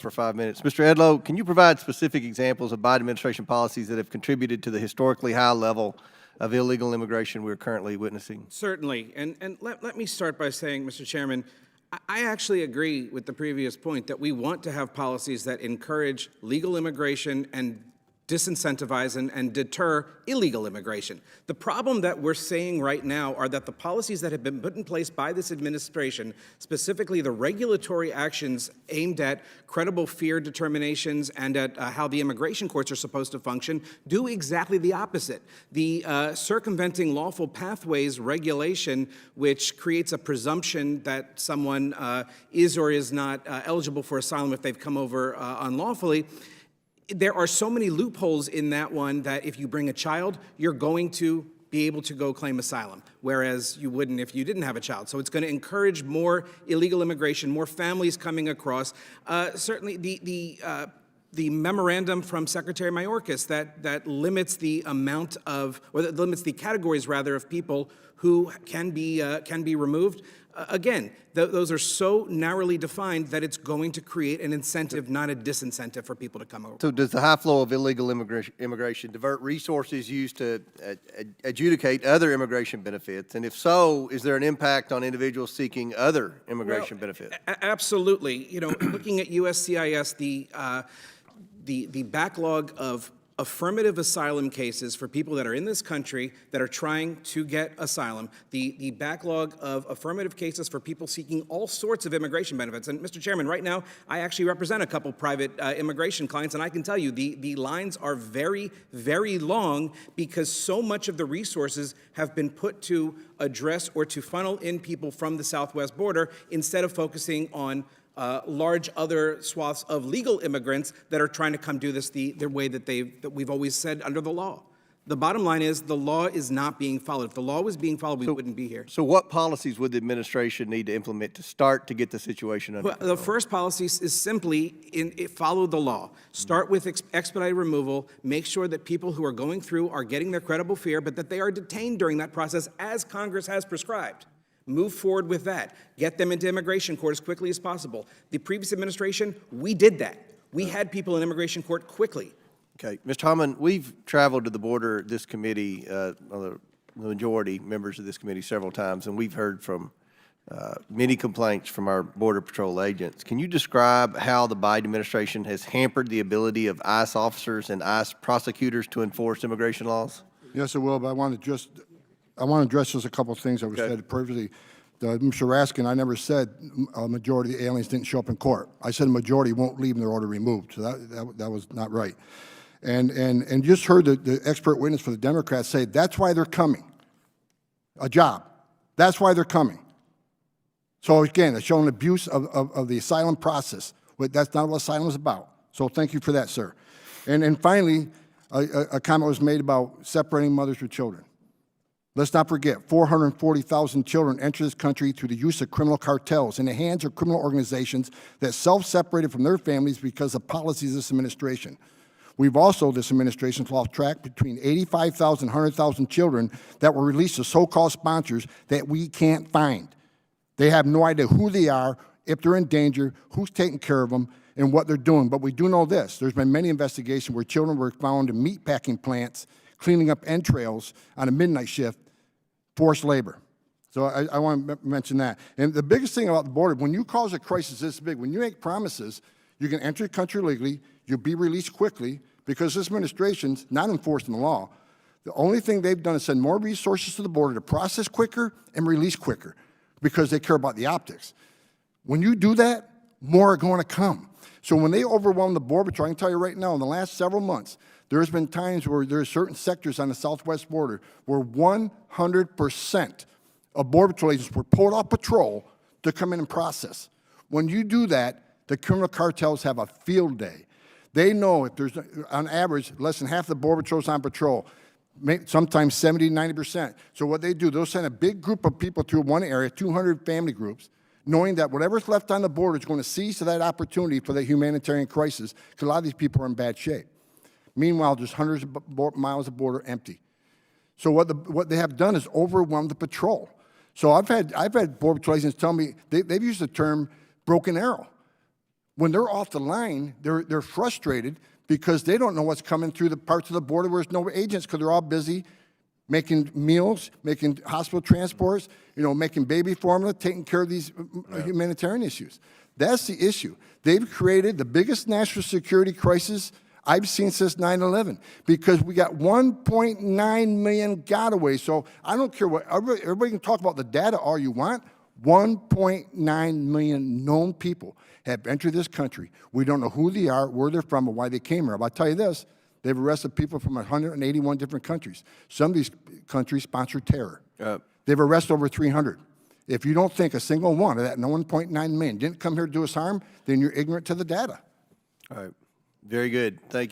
For 5 minutes. Mr. Edlow, can you provide specific examples of Biden administration policies that have contributed to the historically high level of illegal immigration we're currently witnessing? Certainly. And let me start by saying, Mr. Chairman, I actually agree with the previous point that we want to have policies that encourage legal immigration and disincentivize and deter illegal immigration. The problem that we're seeing right now are that the policies that have been put in place by this administration, specifically the regulatory actions aimed at credible fear determinations and at how the immigration courts are supposed to function, do exactly the opposite. The circumventing lawful pathways regulation, which creates a presumption that someone is or is not eligible for asylum if they've come over unlawfully. There are so many loopholes in that one that if you bring a child, you're going to be able to go claim asylum, whereas you wouldn't if you didn't have a child. So it's going to encourage more illegal immigration, more families coming across. Certainly the memorandum from Secretary Mayorkas that limits the amount of, or that limits the categories rather of people who can be removed. Again, those are so narrowly defined that it's going to create an incentive, not a disincentive for people to come over. So does the high flow of illegal immigration divert resources used to adjudicate other immigration benefits? And if so, is there an impact on individuals seeking other immigration benefits? Absolutely. You know, looking at USCIS, the backlog of affirmative asylum cases for people that are in this country that are trying to get asylum, the backlog of affirmative cases for people seeking all sorts of immigration benefits. And Mr. Chairman, right now, I actually represent a couple private immigration clients, and I can tell you the lines are very, very long because so much of the resources have been put to address or to funnel in people from the southwest border instead of focusing on large other swaths of legal immigrants that are trying to come do this the way that we've always said under the law. The bottom line is the law is not being followed. If the law was being followed, we wouldn't be here. So what policies would the administration need to implement to start to get the situation under control? The first policy is simply follow the law. Start with expedited removal. Make sure that people who are going through are getting their credible fear, but that they are detained during that process as Congress has prescribed. Move forward with that. Get them into immigration court as quickly as possible. The previous administration, we did that. We had people in immigration court quickly. Okay. Mr. Hammond, we've traveled to the border, this committee, the majority members of this committee several times, and we've heard from many complaints from our Border Patrol agents. Can you describe how the Biden administration has hampered the ability of ICE officers and ICE prosecutors to enforce immigration laws? Yes, I will, but I want to address just a couple of things that were said previously. Mr. Raskin, I never said a majority of the aliens didn't show up in court. I said a majority won't leave and their order removed. So that was not right. And just heard the expert witness for the Democrats say that's why they're coming. A job. That's why they're coming. So again, it's showing abuse of the asylum process. But that's not what asylum is about. So thank you for that, sir. And finally, a comment was made about separating mothers with children. Let's not forget, 440,000 children enter this country through the use of criminal cartels in the hands of criminal organizations that self-separated from their families because of policies of this administration. We've also, this administration's lost track between 85,000 and 100,000 children that were released to so-called sponsors that we can't find. They have no idea who they are, if they're in danger, who's taking care of them, and what they're doing. But we do know this. There's been many investigations where children were found in meatpacking plants cleaning up entrails on a midnight shift, forced labor. So I want to mention that. And the biggest thing about the border, when you cause a crisis this big, when you make promises, you can enter the country legally, you'll be released quickly, because this administration's not enforcing the law. The only thing they've done is send more resources to the border to process quicker and release quicker, because they care about the optics. When you do that, more are going to come. So when they overwhelm the Border Patrol, I can tell you right now, in the last several months, there's been times where there are certain sectors on the southwest border where 100% of Border Patrol agents were pulled off patrol to come in and process. When you do that, the criminal cartels have a field day. They know if there's, on average, less than half the Border Patrol's on patrol, sometimes 70, 90%. So what they do, they'll send a big group of people through one area, 200 family groups, knowing that whatever's left on the border is going to seize to that opportunity for the humanitarian crisis, because a lot of these people are in bad shape. Meanwhile, there's hundreds of miles of border empty. So what they have done is overwhelm the patrol. So I've had Border Patrol agents tell me they've used the term broken arrow. When they're off the line, they're frustrated because they don't know what's coming through the parts of the border where there's no agents because they're all busy making meals, making hospital transports, making baby formula, taking care of these humanitarian issues. That's the issue. They've created the biggest national security crisis I've seen since 9/11 because we got 1.9 million gotaways. So I don't care what, everybody can talk about the data all you want. 1.9 million known people have entered this country. We don't know who they are, where they're from, or why they came here. But I'll tell you this, they've arrested people from 181 different countries. Some of these countries sponsor terror. They've arrested over 300. If you don't think a single one of that 1.9 million didn't come here to do us harm, then you're ignorant to the data. All right. Very good. Thank you.